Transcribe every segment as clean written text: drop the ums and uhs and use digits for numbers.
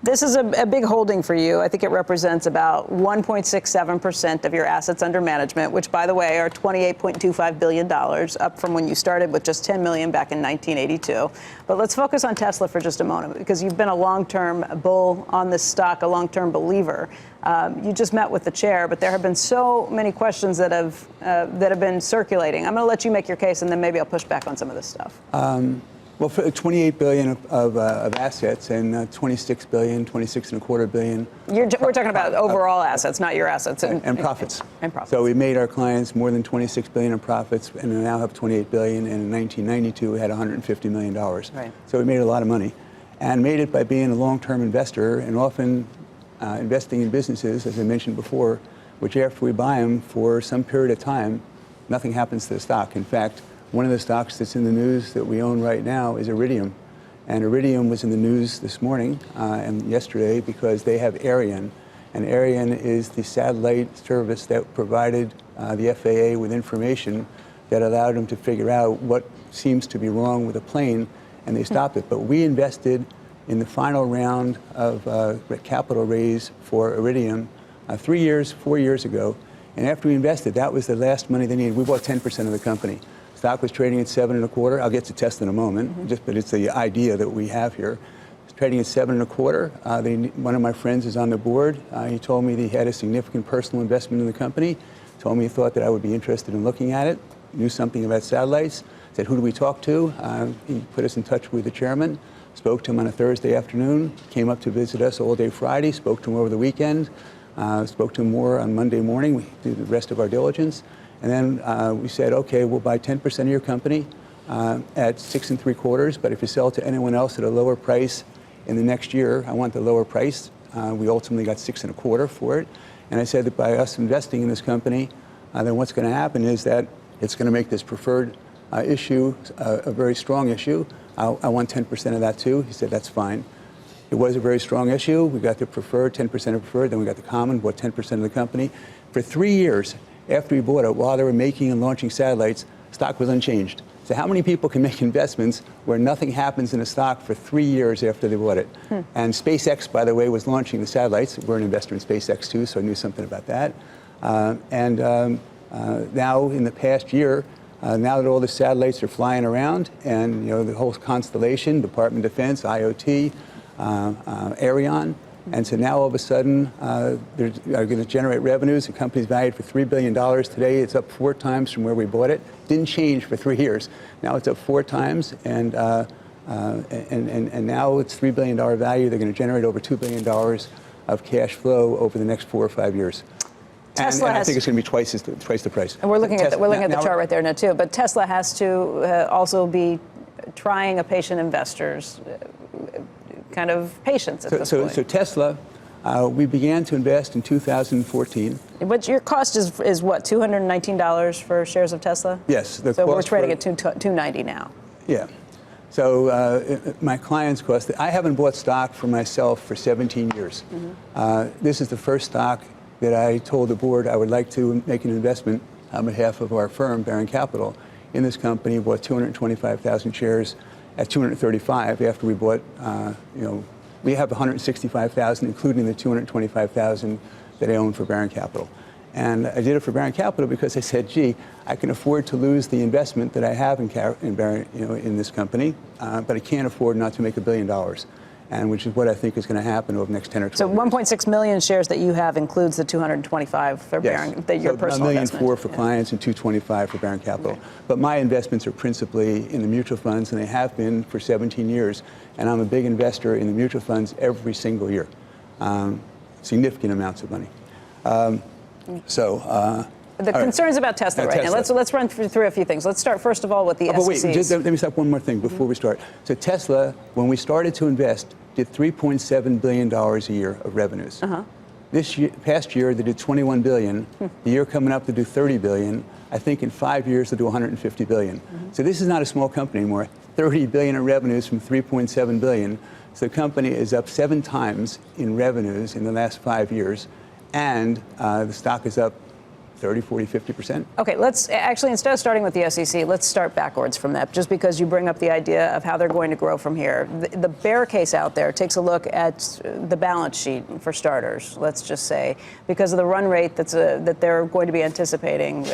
This is a big holding for you. I think it represents about 1.67% of your assets under management, which, by the way, are $28.25 billion, up from when you started with just $10 million back in 1982. But let's focus on Tesla for just a moment, because you've been a long-term bull on this stock, a long-term believer. You just met with the chair, but there have been so many questions that have been circulating. I'm going to let you make your case, and then maybe I'll push back on some of this stuff. Well, for $28 billion of assets and $26 billion, $26.25 billion. We're talking about overall assets, not your assets. And profits. And profits. So we made our clients more than $26 billion in profits, and we now have $28 billion. And in 1992, we had $150 million. Right. So we made a lot of money, and made it by being a long-term investor and often investing in businesses, as I mentioned before, which after we buy them for some period of time, nothing happens to the stock. In fact, one of the stocks that's in the news that we own right now is Iridium. And Iridium was in the news this morning and yesterday because they have Ariane. And Ariane is the satellite service that provided the FAA with information that allowed them to figure out what seems to be wrong with a plane, and they stopped it. But we invested in the final round of capital raise for Iridium 4 years ago. And after we invested, that was the last money they needed. We bought 10% of the company. Stock was trading at 7.25. I'll get to Tesla in a moment, but it's the idea that we have here. It's trading at 7.25. One of my friends is on the board. He told me that he had a significant personal investment in the company. Told me he thought that I would be interested in looking at it. Knew something about satellites. Said, who do we talk to? He put us in touch with the chairman. Spoke to him on a Thursday afternoon. Came up to visit us all day Friday. Spoke to him over the weekend. Spoke to him more on Monday morning. We did the rest of our diligence. And then we said, okay, we'll buy 10% of your company at 6.75, but if you sell to anyone else at a lower price in the next year, I want the lower price. We ultimately got 6.25 for it. And I said that by us investing in this company, then what's going to happen is that it's going to make this preferred issue a very strong issue. I want 10% of that too. He said, that's fine. It was a very strong issue. We got the preferred, 10% of preferred, then we got the common, bought 10% of the company. For 3 years, after we bought it, while they were making and launching satellites, stock was unchanged. So how many people can make investments where nothing happens in a stock for 3 years after they bought it? And SpaceX, by the way, was launching the satellites. We're an investor in SpaceX too, so I knew something about that. Now, in the past year, now that all the satellites are flying around, and the whole constellation, Department of Defense, IoT, Ariane, and so now all of a sudden they're going to generate revenues. The company's valued for $3 billion today. It's up 4 times from where we bought it. Didn't change for 3 years. Now it's up 4 times, and now it's $3 billion value. They're going to generate over $2 billion of cash flow over the next 4 or 5 years. And I think it's going to be twice the price. And we're looking at the chart right there now too. But Tesla has to also be trying a patient investor's kind of patience at this point. So Tesla, we began to invest in 2014. But your cost is what, $219 for shares of Tesla? Yes. So we're trading at $290 now. Yeah. So my clients cost, I haven't bought stock for myself for 17 years. This is the first stock that I told the board I would like to make an investment on behalf of our firm, Barron Capital, in this company. Bought 225,000 shares at 235 after we bought, we have 165,000, including the 225,000 that I own for Barron Capital. And I did it for Barron Capital because I said, gee, I can afford to lose the investment that I have in Barron, in this company, but I can't afford not to make $1 billion. And which is what I think is going to happen over the next 10 or 12 years. So 1.6 million shares that you have includes the 225 for Barron, that your personal investment. $1.4 million for clients and 225 for Barron Capital. Okay. But my investments are principally in the mutual funds, and they have been for 17 years. And I'm a big investor in the mutual funds every single year. Significant amounts of money. The concerns about Tesla right now. Let's run through a few things. Let's start first of all with the SECs. But wait, let me stop one more thing before we start. So Tesla, when we started to invest, did $3.7 billion a year of revenues. Past year, they did $21 billion. The year coming up, they do $30 billion. I think in 5 years, they'll do $150 billion. So this is not a small company anymore. $30 billion in revenues from $3.7 billion. So the company is up 7 times in revenues in the last 5 years. And the stock is up 30, 40, 50%. Okay, let's actually, instead of starting with the SEC, let's start backwards from that, just because you bring up the idea of how they're going to grow from here. The bear case out there takes a look at the balance sheet, for starters, let's just say, because of the run rate that they're going to be anticipating,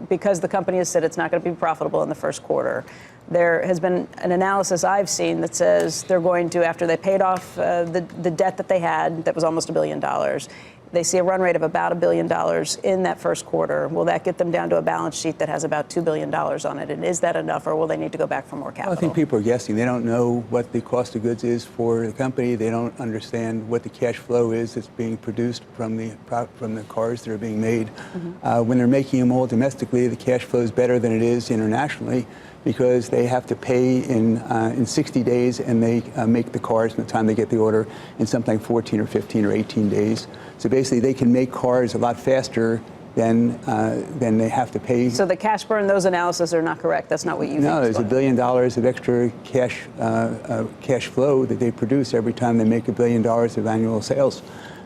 because the company has said it's not going to be profitable in the first quarter. There has been an analysis I've seen that says they're going to, after they paid off the debt that they had, that was almost $1 billion, they see a run rate of about $1 billion in that first quarter. Will that get them down to a balance sheet that has about $2 billion on it? And is that enough, or will they need to go back for more capital? Well, I think people are guessing. They don't know what the cost of goods is for the company. They don't understand what the cash flow is that's being produced from the cars that are being made. When they're making them all domestically, the cash flow is better than it is internationally, because they have to pay in 60 days, and they make the cars from the time they get the order in something like 14 or 15 or 18 days. So basically, they can make cars a lot faster than they have to pay. So the cash burn, those analyses are not correct. That's not what you think. No, there's $1 billion of extra cash flow that they produce every time they make $1 billion of annual sales.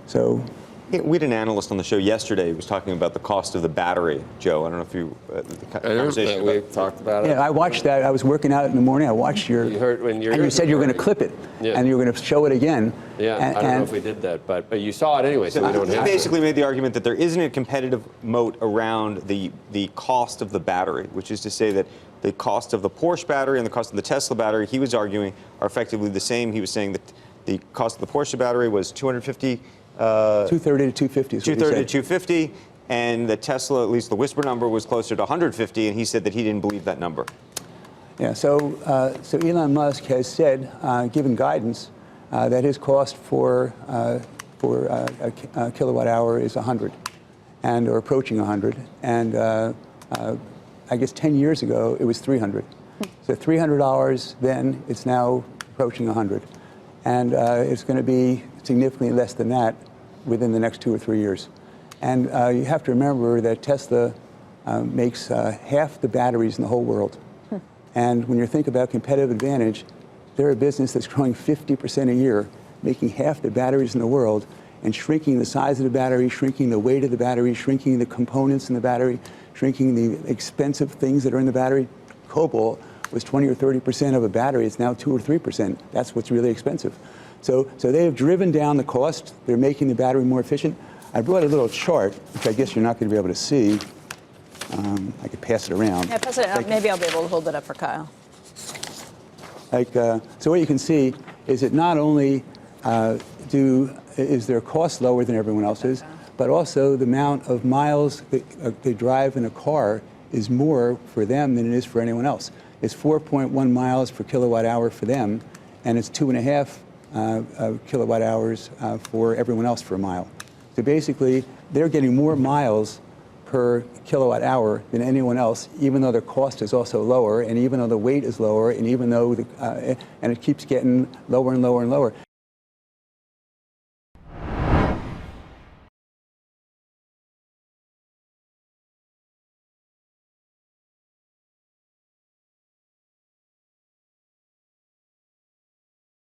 So. Yeah, we had an analyst on the show yesterday who was talking about the cost of the battery. Joe, I don't know if you the conversation we talked about it. Yeah, I watched that. I was working out in the morning. I watched your. You heard when and you said you were going to clip it, and you were going to show it again. Yeah, I don't know if we did that, but you saw it anyway, so we don't have to. He basically made the argument that there isn't a competitive moat around the cost of the battery, which is to say that the cost of the Porsche battery and the cost of the Tesla battery, he was arguing, are effectively the same. He was saying that the cost of the Porsche battery was $230 to $250. 230 to 250, and the Tesla, at least the whisper number, was closer to 150, and he said that he didn't believe that number. Yeah. So Elon Musk has said, given guidance, that his cost for a kilowatt hour is 100, or approaching 100, and I guess 10 years ago it was 300. So $300 then, it's now approaching 100, and it's going to be significantly less than that within the next 2 or 3 years. And you have to remember that Tesla makes half the batteries in the whole world. And when you think about competitive advantage, they're a business that's growing 50% a year, making half the batteries in the world, and shrinking the size of the battery, shrinking the weight of the battery, shrinking the components in the battery, shrinking the expensive things that are in the battery. Cobalt was 20 or 30% of a battery. It's now 2 or 3%. That's what's really expensive. So they have driven down the cost. They're making the battery more efficient. I brought a little chart, which I guess you're not going to be able to see. I could pass it around. Yeah, pass it out. Maybe I'll be able to hold it up for Kyle. So what you can see is that not only is their cost lower than everyone else's, but also the amount of miles they drive in a car is more for them than it is for anyone else. It's 4.1 miles per kilowatt hour for them, and it's 2.5 kilowatt hours for everyone else for a mile. So basically, they're getting more miles per kilowatt hour than anyone else, even though their cost is also lower, and even though the weight is lower, and even though and it keeps getting lower and lower and lower.